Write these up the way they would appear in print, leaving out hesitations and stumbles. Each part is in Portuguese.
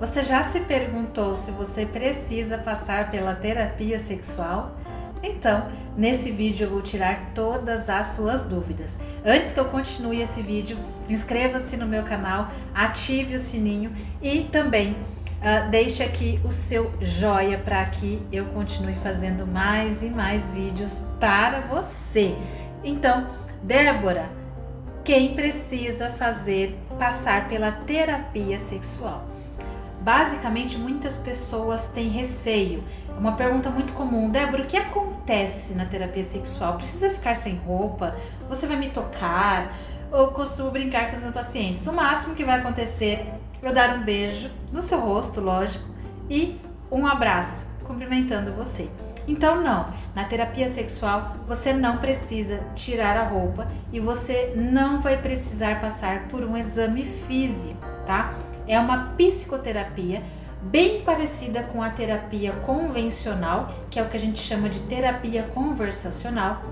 Você já se perguntou se você precisa passar pela terapia sexual? Então, nesse vídeo eu vou tirar todas as suas dúvidas. Antes que eu continue esse vídeo, inscreva-se no meu canal, ative o sininho e também deixe aqui o seu joinha para que eu continue fazendo mais e mais vídeos para você. Então, Débora, quem precisa passar pela terapia sexual? Basicamente, muitas pessoas têm receio. É uma pergunta muito comum. Débora, o que acontece na terapia sexual? Precisa ficar sem roupa? Você vai me tocar? Eu costumo brincar com os meus pacientes. O máximo que vai acontecer é eu dar um beijo no seu rosto, lógico, e um abraço, cumprimentando você. Então não, na terapia sexual você não precisa tirar a roupa e você não vai precisar passar por um exame físico, tá? É uma psicoterapia bem parecida com a terapia convencional, que é o que a gente chama de terapia conversacional.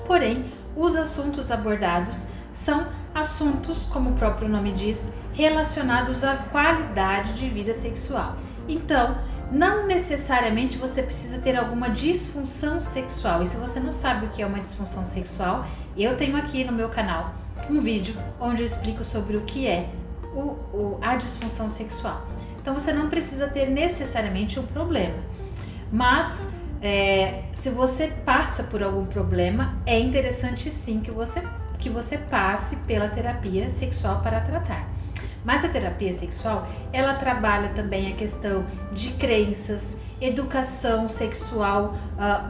Porém, os assuntos abordados são assuntos, como o próprio nome diz, relacionados à qualidade de vida sexual. Então, não necessariamente você precisa ter alguma disfunção sexual. E se você não sabe o que é uma disfunção sexual, eu tenho aqui no meu canal um vídeo onde eu explico sobre o que é a disfunção sexual. Então você não precisa ter necessariamente um problema, mas se você passa por algum problema, é interessante sim que você passe pela terapia sexual para tratar. Mas a terapia sexual, ela trabalha também a questão de crenças, educação sexual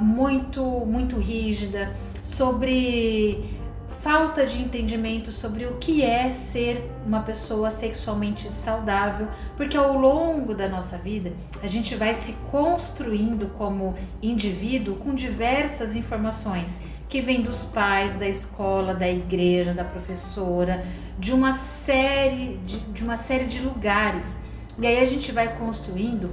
muito rígida, sobre falta de entendimento sobre o que é ser uma pessoa sexualmente saudável, porque ao longo da nossa vida a gente vai se construindo como indivíduo com diversas informações que vêm dos pais, da escola, da igreja, da professora, de uma série de lugares. E aí a gente vai construindo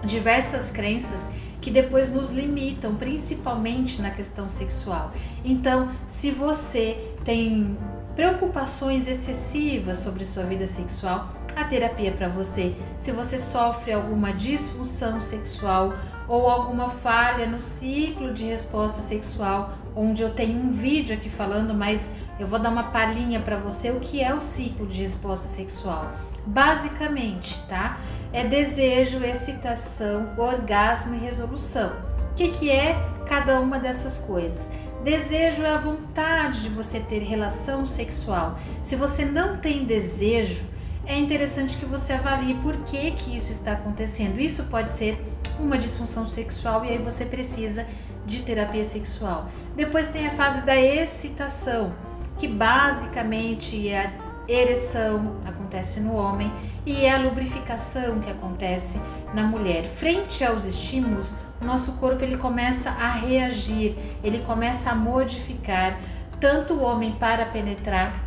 diversas crenças que depois nos limitam, principalmente na questão sexual. Então, se você tem preocupações excessivas sobre sua vida sexual, a terapia é para você. Se você sofre alguma disfunção sexual ou alguma falha no ciclo de resposta sexual, onde eu tenho um vídeo aqui falando, mas eu vou dar uma palhinha para você o que é o ciclo de resposta sexual. Basicamente, tá? É desejo, excitação, orgasmo e resolução. O que é cada uma dessas coisas? Desejo é a vontade de você ter relação sexual. Se você não tem desejo, é interessante que você avalie por que isso está acontecendo. Isso pode ser uma disfunção sexual e aí você precisa de terapia sexual. Depois tem a fase da excitação, que basicamente é a ereção, acontece no homem, e é a lubrificação que acontece na mulher. Frente aos estímulos, o nosso corpo ele começa a reagir, ele começa a modificar, tanto o homem para penetrar,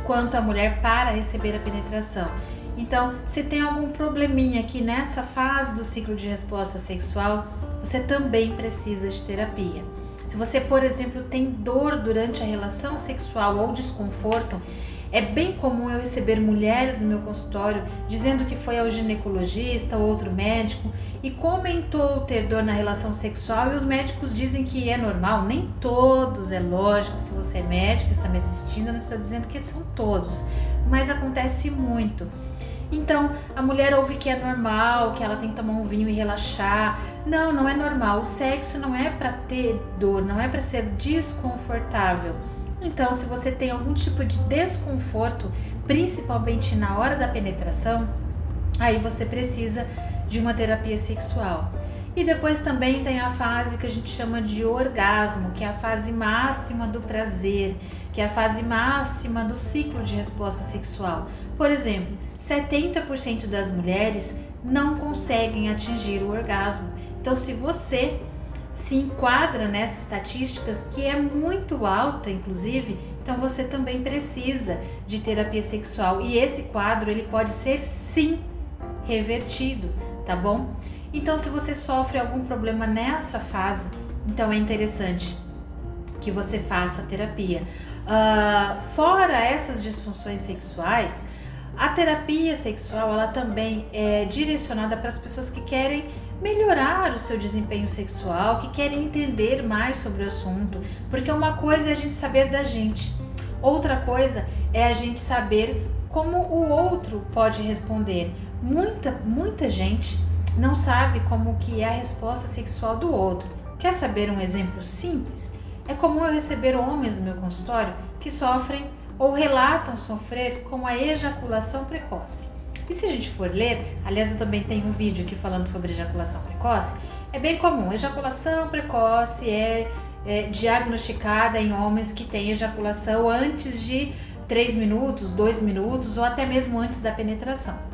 quanto a mulher para receber a penetração. Então, se tem algum probleminha aqui nessa fase do ciclo de resposta sexual, você também precisa de terapia. Se você, por exemplo, tem dor durante a relação sexual ou desconforto, é bem comum eu receber mulheres no meu consultório dizendo que foi ao ginecologista ou outro médico e comentou ter dor na relação sexual e os médicos dizem que é normal. Nem todos, é lógico, se você é médico, está me assistindo, eu não estou dizendo que são todos, mas acontece muito. Então, a mulher ouve que é normal, que ela tem que tomar um vinho e relaxar. Não, não é normal. O sexo não é para ter dor, não é para ser desconfortável. Então, se você tem algum tipo de desconforto, principalmente na hora da penetração, aí você precisa de uma terapia sexual. E depois também tem a fase que a gente chama de orgasmo, que é a fase máxima do prazer, que é a fase máxima do ciclo de resposta sexual. Por exemplo, 70% das mulheres não conseguem atingir o orgasmo. Então, se você se enquadra nessas estatísticas, que é muito alta, inclusive, então você também precisa de terapia sexual. E esse quadro, ele pode ser, sim, revertido, tá bom? Então, se você sofre algum problema nessa fase, então é interessante que você faça terapia. Fora essas disfunções sexuais, A terapia sexual, ela também é direcionada para as pessoas que querem melhorar o seu desempenho sexual, que querem entender mais sobre o assunto, porque uma coisa é a gente saber da gente, outra coisa é a gente saber como o outro pode responder. Muita gente não sabe como que é a resposta sexual do outro. Quer saber um exemplo simples? É comum eu receber homens no meu consultório que sofrem ou relatam sofrer com a ejaculação precoce. E se a gente for ler, aliás eu também tenho um vídeo aqui falando sobre ejaculação precoce, é bem comum. Ejaculação precoce é diagnosticada em homens que têm ejaculação antes de 3 minutos, 2 minutos ou até mesmo antes da penetração.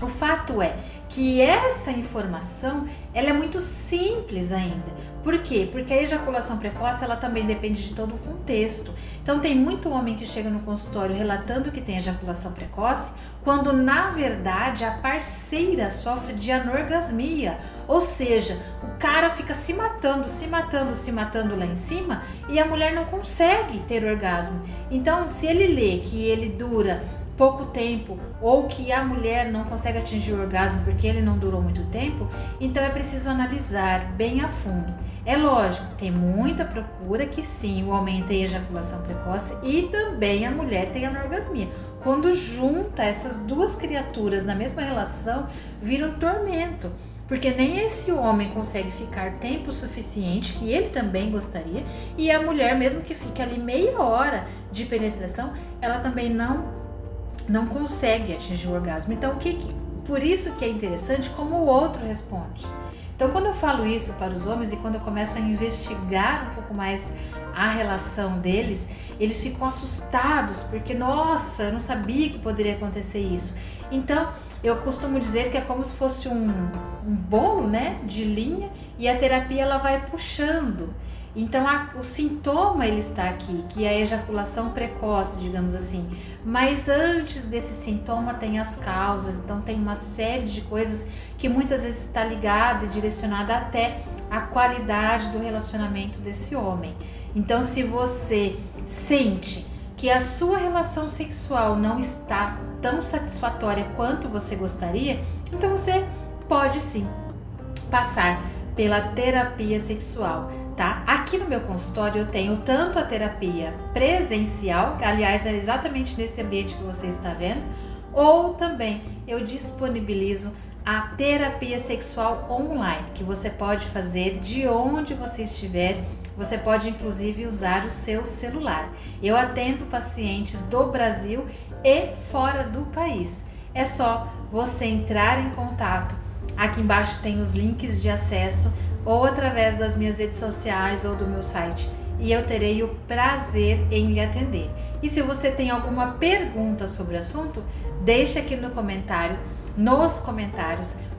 O fato é que essa informação ela é muito simples ainda. Por quê? Porque a ejaculação precoce ela também depende de todo o contexto. Então tem muito homem que chega no consultório relatando que tem ejaculação precoce, quando na verdade a parceira sofre de anorgasmia, ou seja, o cara fica se matando lá em cima e a mulher não consegue ter orgasmo. Então se ele lê que ele dura pouco tempo ou que a mulher não consegue atingir o orgasmo porque ele não durou muito tempo, então é preciso analisar bem a fundo. É lógico, tem muita procura que sim, o homem tem ejaculação precoce e também a mulher tem anorgasmia. Quando junta essas duas criaturas na mesma relação, vira um tormento, porque nem esse homem consegue ficar tempo suficiente, que ele também gostaria, e a mulher, mesmo que fique ali meia hora de penetração, ela também não consegue atingir o orgasmo. Então, por isso que é interessante como o outro responde. Então, quando eu falo isso para os homens e quando eu começo a investigar um pouco mais a relação deles, eles ficam assustados, porque, nossa, eu não sabia que poderia acontecer isso. Então, eu costumo dizer que é como se fosse um bolo, né, de linha, e a terapia ela vai puxando. Então, o sintoma ele está aqui, que é a ejaculação precoce, digamos assim. Mas antes desse sintoma tem as causas, então tem uma série de coisas que muitas vezes está ligada e direcionada até a qualidade do relacionamento desse homem. Então, se você sente que a sua relação sexual não está tão satisfatória quanto você gostaria, então você pode sim passar pela terapia sexual. Tá? Aqui no meu consultório eu tenho tanto a terapia presencial, que aliás é exatamente nesse ambiente que você está vendo, ou também eu disponibilizo a terapia sexual online, que você pode fazer de onde você estiver, você pode inclusive usar o seu celular. Eu atendo pacientes do Brasil e fora do país. É só você entrar em contato, aqui embaixo tem os links de acesso, ou através das minhas redes sociais ou do meu site, e eu terei o prazer em lhe atender. E se você tem alguma pergunta sobre o assunto, deixe aqui nos comentários,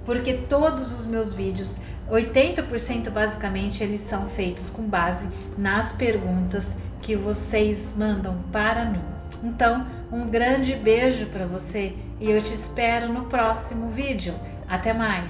porque todos os meus vídeos, 80% basicamente, eles são feitos com base nas perguntas que vocês mandam para mim. Então, um grande beijo para você e eu te espero no próximo vídeo. Até mais!